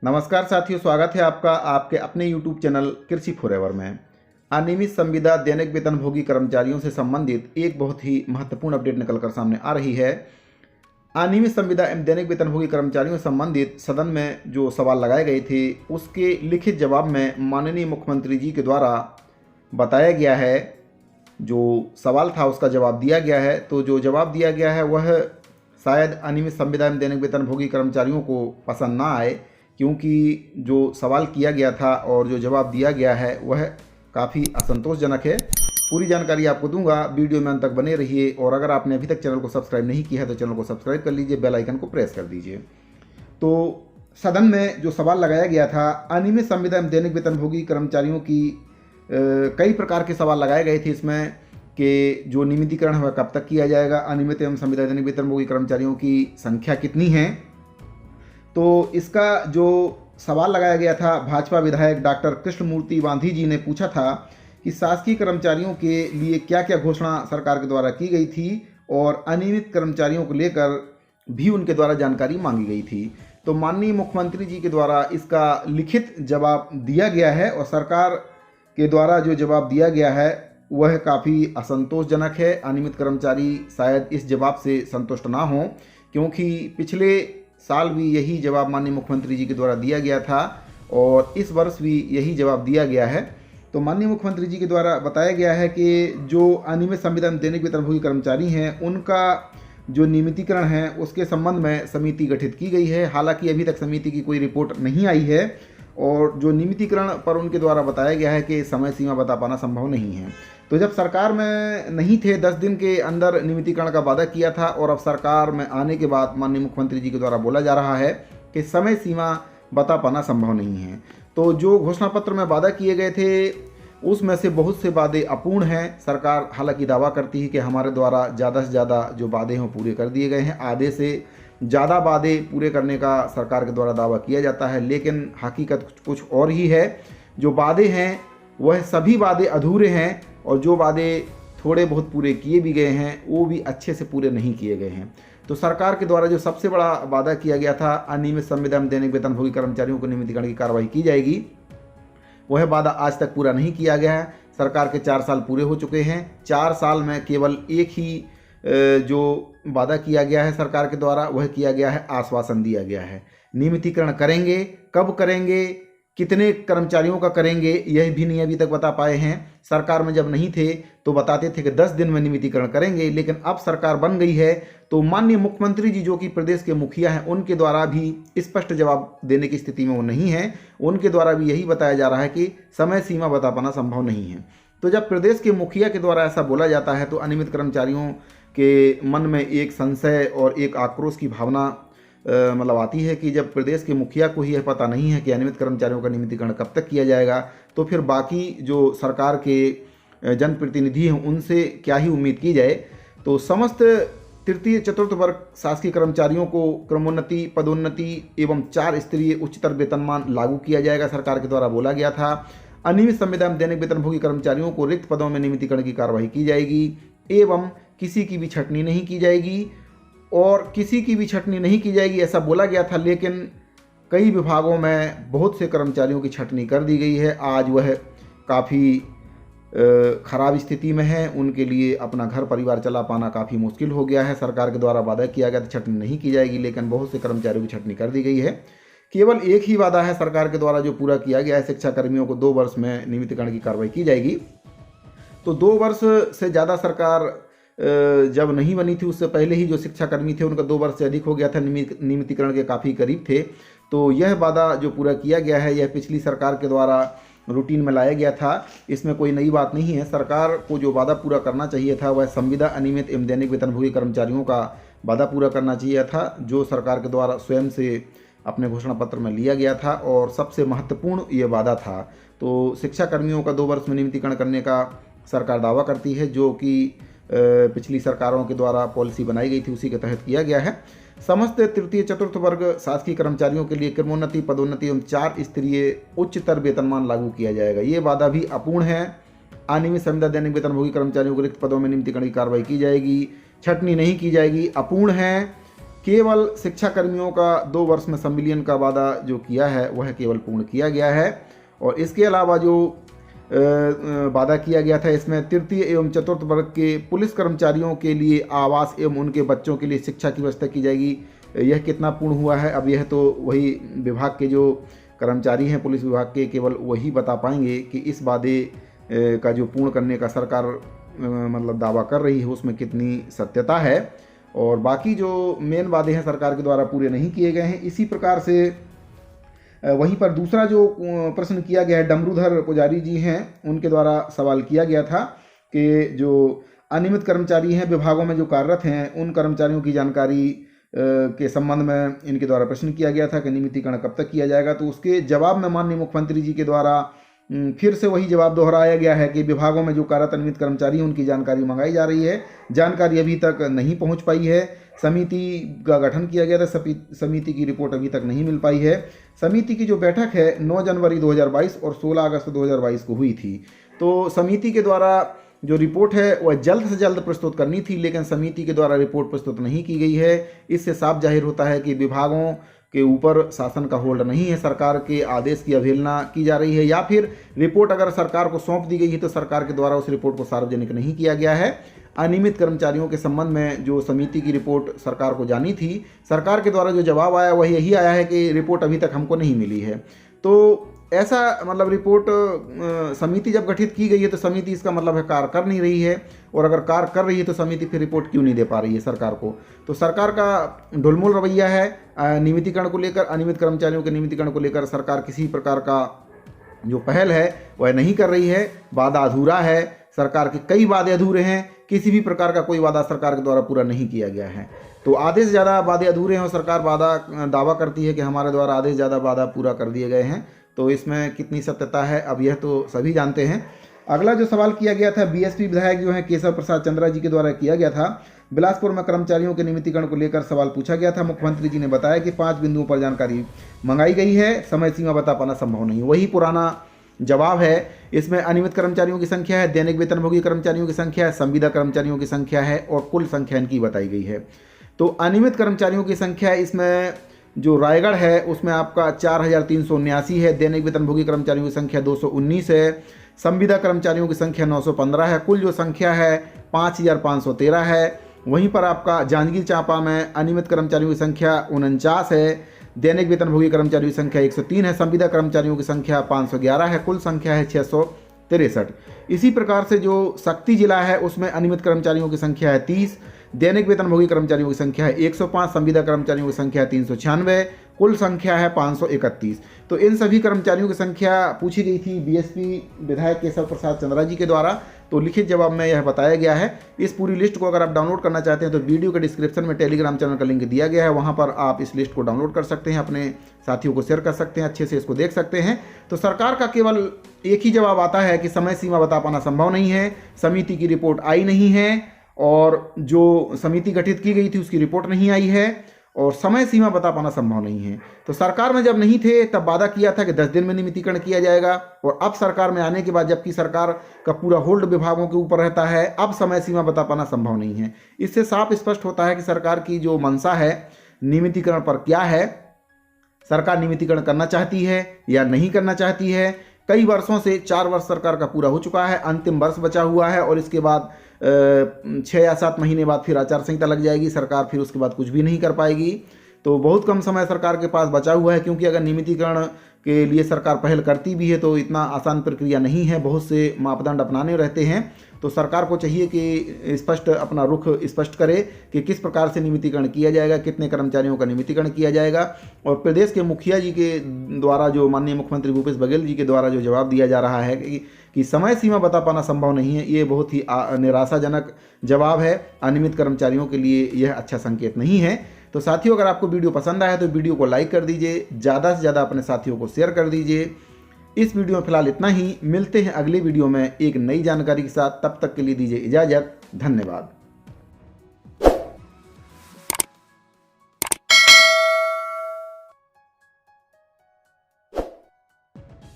नमस्कार साथियों, स्वागत है आपका आपके अपने YouTube चैनल कृषि फॉरएवर में। अनियमित संविदा दैनिक वेतनभोगी कर्मचारियों से संबंधित एक बहुत ही महत्वपूर्ण अपडेट निकलकर सामने आ रही है। अनियमित संविदा एवं दैनिक वेतनभोगी कर्मचारियों से संबंधित सदन में जो सवाल लगाए गए थे, उसके लिखित जवाब में माननीय मुख्यमंत्री जी के द्वारा बताया गया है, जो सवाल था उसका जवाब दिया गया है। तो जो जवाब दिया गया है वह शायद अनियमित संविदा एवं दैनिक वेतनभोगी कर्मचारियों को पसंद ना आए, क्योंकि जो सवाल किया गया था और जो जवाब दिया गया है वह काफ़ी असंतोषजनक है। पूरी जानकारी आपको दूंगा, वीडियो में अंत तक बने रहिए। और अगर आपने अभी तक चैनल को सब्सक्राइब नहीं किया है तो चैनल को सब्सक्राइब कर लीजिए, बेल आइकन को प्रेस कर दीजिए। तो सदन में जो सवाल लगाया गया था, अनियमित संविदा एवं दैनिक वेतनभोगी कर्मचारियों की कई प्रकार के सवाल लगाए गए थे इसमें कि जो नियमितीकरण है वह कब तक किया जाएगा, अनियमित एवं संविदा दैनिक वेतनभोगी कर्मचारियों की संख्या कितनी है। तो इसका जो सवाल लगाया गया था, भाजपा विधायक डॉक्टर कृष्णमूर्ति वांधी जी ने पूछा था कि शासकीय कर्मचारियों के लिए क्या क्या घोषणा सरकार के द्वारा की गई थी और अनियमित कर्मचारियों को लेकर भी उनके द्वारा जानकारी मांगी गई थी। तो माननीय मुख्यमंत्री जी के द्वारा इसका लिखित जवाब दिया गया है और सरकार के द्वारा जो जवाब दिया गया है वह काफ़ी असंतोषजनक है। अनियमित कर्मचारी शायद इस जवाब से संतुष्ट ना हों, क्योंकि पिछले साल भी यही जवाब माननीय मुख्यमंत्री जी के द्वारा दिया गया था और इस वर्ष भी यही जवाब दिया गया है। तो माननीय मुख्यमंत्री जी के द्वारा बताया गया है कि जो अनियमित संविदा दैनिक वेतनभोगी कर्मचारी हैं उनका जो नियमितीकरण है उसके संबंध में समिति गठित की गई है। हालांकि अभी तक समिति की कोई रिपोर्ट नहीं आई है और जो नियमितीकरण पर उनके द्वारा बताया गया है कि समय सीमा बता पाना संभव नहीं है। तो जब सरकार में नहीं थे 10 दिन के अंदर नियमितीकरण का वादा किया था और अब सरकार में आने के बाद माननीय मुख्यमंत्री जी के द्वारा बोला जा रहा है कि समय सीमा बता पाना संभव नहीं है। तो जो घोषणा पत्र में वादा किए गए थे उसमें से बहुत से वादे अपूर्ण हैं। सरकार हालांकि दावा करती है कि हमारे द्वारा ज़्यादा से ज़्यादा जो वादे हैं पूरे कर दिए गए हैं, आधे से ज़्यादा वादे पूरे करने का सरकार के द्वारा दावा किया जाता है, लेकिन हकीकत कुछ और ही है। जो वादे हैं वह सभी वादे अधूरे हैं और जो वादे थोड़े बहुत पूरे किए भी गए हैं वो भी अच्छे से पूरे नहीं किए गए हैं। तो सरकार के द्वारा जो सबसे बड़ा वादा किया गया था, अनियमित संविदा दैनिक वेतनभोगी कर्मचारियों को नियमितीकरण की कार्रवाई की जाएगी, वह वादा आज तक पूरा नहीं किया गया है। सरकार के 4 साल पूरे हो चुके हैं। 4 साल में केवल एक ही जो वादा किया गया है सरकार के द्वारा वह किया गया है, आश्वासन दिया गया है। नियमितीकरण करेंगे, कब करेंगे, कितने कर्मचारियों का करेंगे, यह भी नहीं अभी तक बता पाए हैं। सरकार में जब नहीं थे तो बताते थे कि 10 दिन में नियमितीकरण करेंगे, लेकिन अब सरकार बन गई है तो माननीय मुख्यमंत्री जी जो कि प्रदेश के मुखिया हैं उनके द्वारा भी स्पष्ट जवाब देने की स्थिति में वो नहीं है। उनके द्वारा भी यही बताया जा रहा है कि समय सीमा बता पाना संभव नहीं है। तो जब प्रदेश के मुखिया के द्वारा ऐसा बोला जाता है तो अनियमित कर्मचारियों के मन में एक संशय और एक आक्रोश की भावना मतलब आती है कि जब प्रदेश के मुखिया को ही यह पता नहीं है कि अनियमित कर्मचारियों का नियमितीकरण कब तक किया जाएगा, तो फिर बाकी जो सरकार के जनप्रतिनिधि हैं उनसे क्या ही उम्मीद की जाए। तो समस्त तृतीय चतुर्थ वर्ग शासकीय कर्मचारियों को क्रमोन्नति, पदोन्नति एवं 4 स्तरीय उच्चतर वेतनमान लागू किया जाएगा, सरकार के द्वारा बोला गया था। अनियमित संविदा दैनिक वेतनभोगी कर्मचारियों को रिक्त पदों में नियमितीकरण की कार्रवाई की जाएगी एवं किसी की भी छंटनी नहीं की जाएगी और किसी की भी छंटनी नहीं की जाएगी ऐसा बोला गया था, लेकिन कई विभागों में बहुत से कर्मचारियों की छंटनी कर दी गई है। आज वह काफ़ी खराब स्थिति में है, उनके लिए अपना घर परिवार चला पाना काफ़ी मुश्किल हो गया है। सरकार के द्वारा वादा किया गया था छंटनी नहीं की जाएगी, लेकिन बहुत से कर्मचारियों की छंटनी कर दी गई है। केवल एक ही वादा है सरकार के द्वारा जो पूरा किया गया है, शिक्षा कर्मियों को 2 वर्ष में नियमितीकरण की कार्रवाई की जाएगी। तो 2 वर्ष से ज़्यादा सरकार जब नहीं बनी थी उससे पहले ही जो शिक्षाकर्मी थे उनका 2 वर्ष से अधिक हो गया था, नियमितीकरण के काफ़ी करीब थे। तो यह वादा जो पूरा किया गया है यह पिछली सरकार के द्वारा रूटीन में लाया गया था, इसमें कोई नई बात नहीं है। सरकार को जो वादा पूरा करना चाहिए था वह संविदा अनियमित एवं दैनिक वेतनभोगी कर्मचारियों का वादा पूरा करना चाहिए था, जो सरकार के द्वारा स्वयं से अपने घोषणा पत्र में लिया गया था और सबसे महत्वपूर्ण ये वादा था। तो शिक्षा कर्मियों का 2 वर्ष में नियमितीकरण करने का सरकार दावा करती है, जो कि पिछली सरकारों के द्वारा पॉलिसी बनाई गई थी उसी के तहत किया गया है। समस्त तृतीय चतुर्थ वर्ग शासकीय कर्मचारियों के लिए क्रमोन्नति, पदोन्नति एवं 4 स्तरीय उच्चतर वेतनमान लागू किया जाएगा, ये वादा भी अपूर्ण है। अनियमित संविदा दैनिक वेतनभोगी कर्मचारियों को रिक्त पदों में नियमितीकरण की कार्रवाई की जाएगी, छंटनी नहीं की जाएगी, अपूर्ण है। केवल शिक्षा कर्मियों का 2 वर्ष में संविलियन का वादा जो किया है वह केवल पूर्ण किया गया है। और इसके अलावा जो वादा किया गया था, इसमें तृतीय एवं चतुर्थ वर्ग के पुलिस कर्मचारियों के लिए आवास एवं उनके बच्चों के लिए शिक्षा की व्यवस्था की जाएगी। यह कितना पूर्ण हुआ है, अब यह तो वही विभाग के जो कर्मचारी हैं पुलिस विभाग के, केवल वही बता पाएंगे कि इस वादे का जो पूर्ण करने का सरकार मतलब दावा कर रही है उसमें कितनी सत्यता है। और बाकी जो मेन वादे हैं सरकार के द्वारा पूरे नहीं किए गए हैं। इसी प्रकार से वहीं पर दूसरा जो प्रश्न किया गया है, डमरूधर पुजारी जी हैं, उनके द्वारा सवाल किया गया था कि जो अनियमित कर्मचारी हैं विभागों में जो कार्यरत हैं उन कर्मचारियों की जानकारी के संबंध में इनके द्वारा प्रश्न किया गया था कि नियमितीकरण कब तक किया जाएगा। तो उसके जवाब में माननीय मुख्यमंत्री जी के द्वारा फिर से वही जवाब दोहराया गया है कि विभागों में जो कार्यरत अनियमित कर्मचारी हैं उनकी जानकारी मंगाई जा रही है, जानकारी अभी तक नहीं पहुंच पाई है। समिति का गठन किया गया था, समिति की रिपोर्ट अभी तक नहीं मिल पाई है। समिति की जो बैठक है 9 जनवरी 2022 और 16 अगस्त 2022 को हुई थी। तो समिति के द्वारा जो रिपोर्ट है वह जल्द से जल्द प्रस्तुत करनी थी, लेकिन समिति के द्वारा रिपोर्ट प्रस्तुत नहीं की गई है। इससे साफ जाहिर होता है कि विभागों के ऊपर शासन का होल्ड नहीं है, सरकार के आदेश की अवहेलना की जा रही है, या फिर रिपोर्ट अगर सरकार को सौंप दी गई है तो सरकार के द्वारा उस रिपोर्ट को सार्वजनिक नहीं किया गया है। अनियमित कर्मचारियों के संबंध में जो समिति की रिपोर्ट सरकार को जानी थी, सरकार के द्वारा जो जवाब आया वह यही आया है कि रिपोर्ट अभी तक हमको नहीं मिली है। तो ऐसा मतलब रिपोर्ट समिति जब गठित की गई है तो समिति इसका मतलब है कार्य कर नहीं रही है, और अगर कार्य कर रही है तो समिति फिर रिपोर्ट क्यों नहीं दे पा रही है सरकार को। तो सरकार का ढुलमुल रवैया है नियमितीकरण को लेकर, अनियमित कर्मचारियों के नियमितीकरण को लेकर सरकार किसी प्रकार का जो पहल है वह नहीं कर रही है। वादा अधूरा है, सरकार के कई वादे अधूरे हैं, किसी भी प्रकार का कोई वादा सरकार के द्वारा पूरा नहीं किया गया है। तो आधे से ज़्यादा वादे अधूरे हैं और सरकार दावा करती है कि हमारे द्वारा आधे से ज़्यादा वादा पूरा कर दिए गए हैं। तो इसमें कितनी सत्यता है अब यह तो सभी जानते हैं। अगला जो सवाल किया गया था बीएसपी विधायक जो हैं केशव प्रसाद चंद्रा जी के द्वारा किया गया था। बिलासपुर में कर्मचारियों के नियमितीकरण को लेकर सवाल पूछा गया था। मुख्यमंत्री जी ने बताया कि 5 बिंदुओं पर जानकारी मंगाई गई है, समय सीमा बता पाना संभव नहीं। वही पुराना जवाब है। इसमें अनियमित कर्मचारियों की संख्या है, दैनिक वेतनभोगी कर्मचारियों की संख्या है, संविदा कर्मचारियों की संख्या है और कुल संख्या इनकी बताई गई है। तो अनियमित कर्मचारियों की संख्या इसमें जो रायगढ़ है उसमें आपका 4379 है, दैनिक वेतनभोगी कर्मचारियों की संख्या 219 है, संविदा कर्मचारियों की संख्या 915 है, कुल जो संख्या है 5513 है। वहीं पर आपका जांजगीर चांपा में अनियमित कर्मचारियों की संख्या 49 है, दैनिक वेतनभोगी कर्मचारियों की संख्या 103 है, संविदा कर्मचारियों की संख्या 511 है, कुल संख्या है 663। इसी प्रकार से जो शक्ति जिला है उसमें अनियमित कर्मचारियों की संख्या है 30, दैनिक वेतनभोगी कर्मचारियों की संख्या है 105, संविदा कर्मचारियों की संख्या है 396, कुल संख्या है 531। तो इन सभी कर्मचारियों की संख्या पूछी गई थी बीएसपी विधायक केशव प्रसाद चंद्रा जी के द्वारा। तो लिखित जवाब में यह बताया गया है। इस पूरी लिस्ट को अगर आप डाउनलोड करना चाहते हैं तो वीडियो के डिस्क्रिप्शन में टेलीग्राम चैनल का लिंक दिया गया है, वहां पर आप इस लिस्ट को डाउनलोड कर सकते हैं, अपने साथियों को शेयर कर सकते हैं, अच्छे से इसको देख सकते हैं। तो सरकार का केवल एक ही जवाब आता है कि समय सीमा बता पाना संभव नहीं है, समिति की रिपोर्ट आई नहीं है, और जो समिति गठित की गई थी उसकी रिपोर्ट नहीं आई है, और समय सीमा बता पाना संभव नहीं है। तो सरकार में जब नहीं थे तब वादा किया था कि 10 दिन में नियमितीकरण किया जाएगा, और अब सरकार में आने के बाद जबकि सरकार का पूरा होल्ड विभागों के ऊपर रहता है, अब समय सीमा बता पाना संभव नहीं है। इससे साफ स्पष्ट होता है कि सरकार की जो मंशा है नियमितीकरण पर क्या है, सरकार नियमितीकरण करना चाहती है या नहीं करना चाहती है। कई वर्षों से 4 वर्ष सरकार का पूरा हो चुका है, अंतिम वर्ष बचा हुआ है, और इसके बाद 6 या 7 महीने बाद फिर आचार संहिता लग जाएगी, सरकार फिर उसके बाद कुछ भी नहीं कर पाएगी। तो बहुत कम समय सरकार के पास बचा हुआ है, क्योंकि अगर नियमितीकरण के लिए सरकार पहल करती भी है तो इतना आसान प्रक्रिया नहीं है, बहुत से मापदंड अपनाने रहते हैं। तो सरकार को चाहिए कि स्पष्ट अपना रुख स्पष्ट करे कि किस प्रकार से नियमितीकरण किया जाएगा, कितने कर्मचारियों का नियमितीकरण किया जाएगा। और प्रदेश के मुखिया जी के द्वारा जो माननीय मुख्यमंत्री भूपेश बघेल जी के द्वारा जो जवाब दिया जा रहा है कि समय सीमा बता पाना संभव नहीं है, ये बहुत ही निराशाजनक जवाब है। अनियमित कर्मचारियों के लिए यह अच्छा संकेत नहीं है। तो साथियों, अगर आपको वीडियो पसंद आया तो वीडियो को लाइक कर दीजिए, ज़्यादा से ज़्यादा अपने साथियों को शेयर कर दीजिए। इस वीडियो में फिलहाल इतना ही, मिलते हैं अगले वीडियो में एक नई जानकारी के साथ। तब तक के लिए दीजिए इजाज़त, धन्यवाद।